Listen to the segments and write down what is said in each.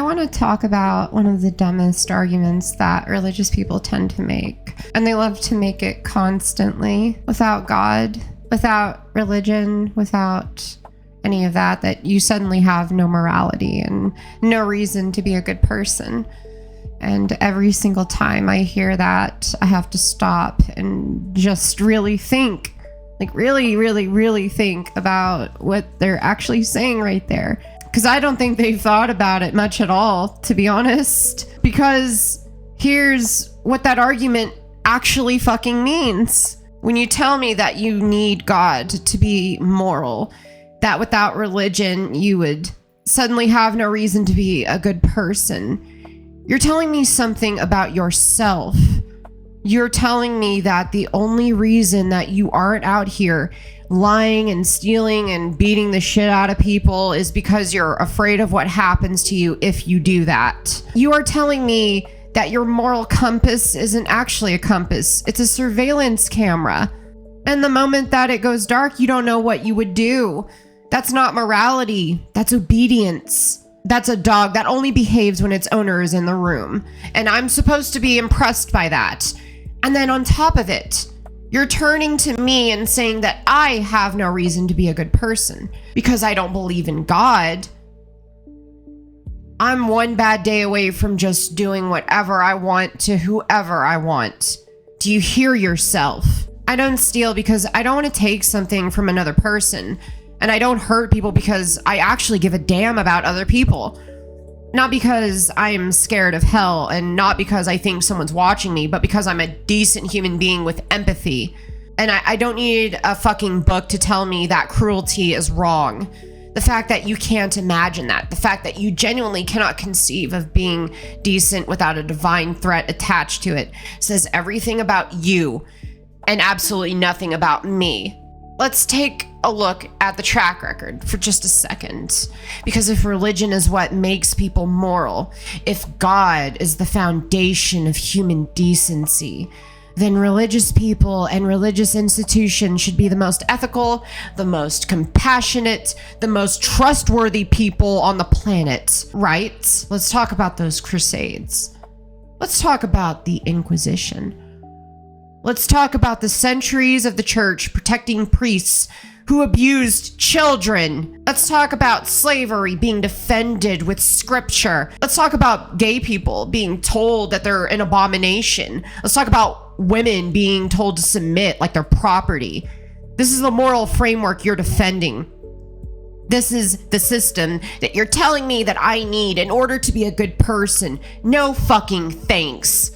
want to talk about one of the dumbest arguments that religious people tend to make. And they love to make it constantly. Without God, without religion, without any of that, that you suddenly have no morality and no reason to be a good person. And every single time I hear that, I have to stop and just really think. Like really think about what they're actually saying right there. Because I don't think they've thought about it much at all, to be honest. Because here's what that argument actually fucking means. When you tell me that you need God to be moral, that without religion, you would suddenly have no reason to be a good person, you're telling me something about yourself. You're telling me that the only reason that you aren't out here lying and stealing and beating the shit out of people is because you're afraid of what happens to you if you do that. You are telling me that your moral compass isn't actually a compass. It's a surveillance camera. And the moment that it goes dark, you don't know what you would do. That's not morality. That's obedience. That's a dog that only behaves when its owner is in the room. And I'm supposed to be impressed by that. And then on top of it, you're turning to me and saying that I have no reason to be a good person because I don't believe in God. I'm one bad day away from just doing whatever I want to whoever I want. Do you hear yourself? I don't steal because I don't want to take something from another person. And I don't hurt people because I actually give a damn about other people. Not because I'm scared of hell and not because I think someone's watching me, but because I'm a decent human being with empathy. And I don't need a fucking book to tell me that cruelty is wrong. The fact that you can't imagine that, the fact that you genuinely cannot conceive of being decent without a divine threat attached to it says everything about you and absolutely nothing about me. Let's take a look at the track record for just a second. Because if religion is what makes people moral, if God is the foundation of human decency, then religious people and religious institutions should be the most ethical, the most compassionate, the most trustworthy people on the planet, right? Let's talk about those crusades. Let's talk about the Inquisition. Let's talk about the centuries of the church protecting priests who abused children. Let's talk about slavery being defended with scripture. Let's talk about gay people being told that they're an abomination. Let's talk about women being told to submit like they're property. This is the moral framework you're defending. This is the system that you're telling me that I need in order to be a good person. No fucking thanks.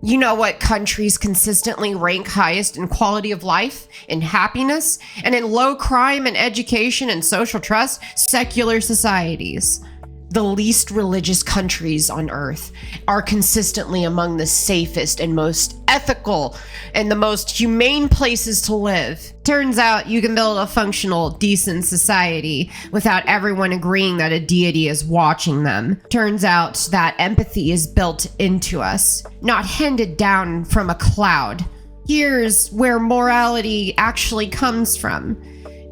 You know what countries consistently rank highest in quality of life, in happiness, and in low crime and education and social trust? Secular societies. The least religious countries on earth are consistently among the safest and most ethical and the most humane places to live. Turns out you can build a functional, decent society without everyone agreeing that a deity is watching them. Turns out that empathy is built into us, not handed down from a cloud. Here's where morality actually comes from.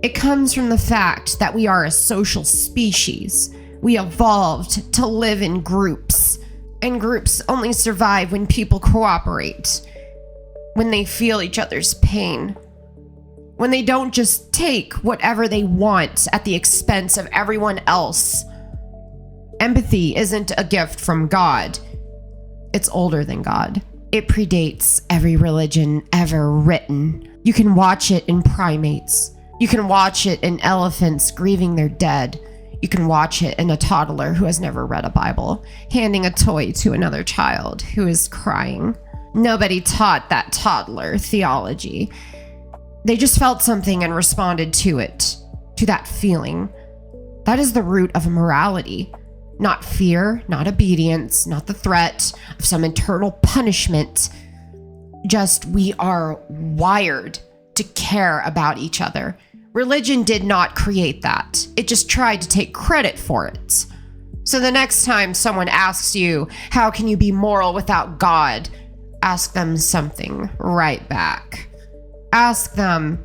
It comes from the fact that we are a social species. We evolved to live in groups, and groups only survive when people cooperate, when they feel each other's pain, when they don't just take whatever they want at the expense of everyone else. Empathy isn't a gift from God. It's older than God. It predates every religion ever written. You can watch it in primates. You can watch it in elephants grieving their dead. You can watch it in a toddler who has never read a Bible, handing a toy to another child who is crying. Nobody taught that toddler theology. They just felt something and responded to it, to that feeling. That is the root of morality. Not fear, not obedience, not the threat of some internal punishment. Just we are wired to care about each other. Religion did not create that. It just tried to take credit for it. So the next time someone asks you, how can you be moral without God? Ask them something right back. Ask them,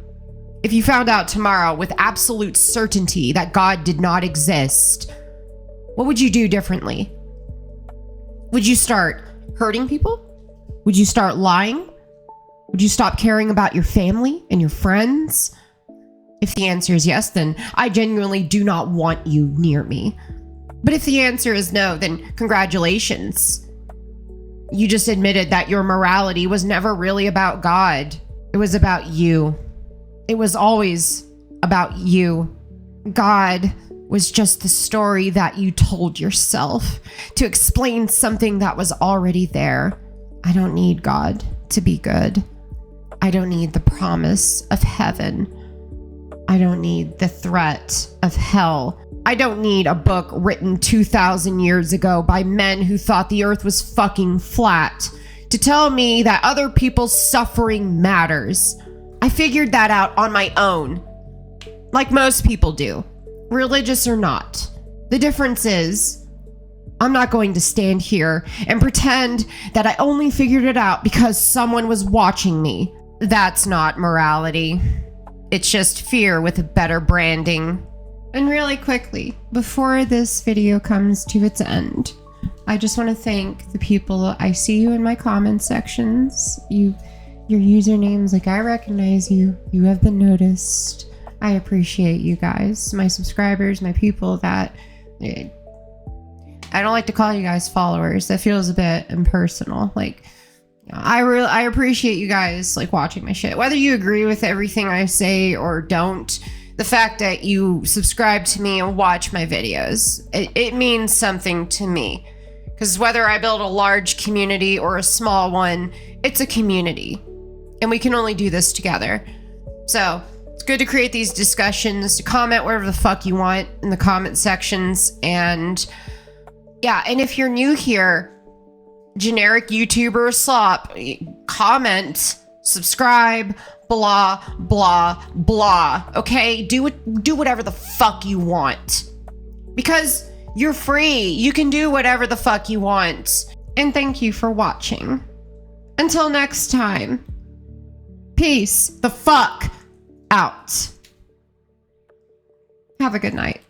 if you found out tomorrow with absolute certainty that God did not exist, what would you do differently? Would you start hurting people? Would you start lying? Would you stop caring about your family and your friends? If the answer is yes, then I genuinely do not want you near me. But if the answer is no, then congratulations. You just admitted that your morality was never really about God. It was about you. It was always about you. God was just the story that you told yourself to explain something that was already there. I don't need God to be good. I don't need the promise of heaven. I don't need the threat of hell. I don't need a book written 2,000 years ago by men who thought the earth was fucking flat to tell me that other people's suffering matters. I figured that out on my own, like most people do, religious or not. The difference is, I'm not going to stand here and pretend that I only figured it out because someone was watching me. That's not morality. It's just fear with better branding. And really quickly, before this video comes to its end, I just want to thank the people. I see you in my comment sections. Your usernames, like, I recognize you. You have been noticed. I appreciate you guys. My subscribers, my people that... I don't like to call you guys followers. That feels a bit impersonal. Like, I appreciate you guys, like, watching my shit. Whether you agree with everything I say or don't, the fact that you subscribe to me and watch my videos, it means something to me. Because whether I build a large community or a small one, it's a community. And we can only do this together. So it's good to create these discussions, to comment wherever the fuck you want in the comment sections. And yeah, and if you're new here, generic YouTuber slop, comment, subscribe, blah, blah, blah. Okay? Do whatever the fuck you want. Because you're free. You can do whatever the fuck you want. And thank you for watching. Until next time. Peace the fuck out. Have a good night.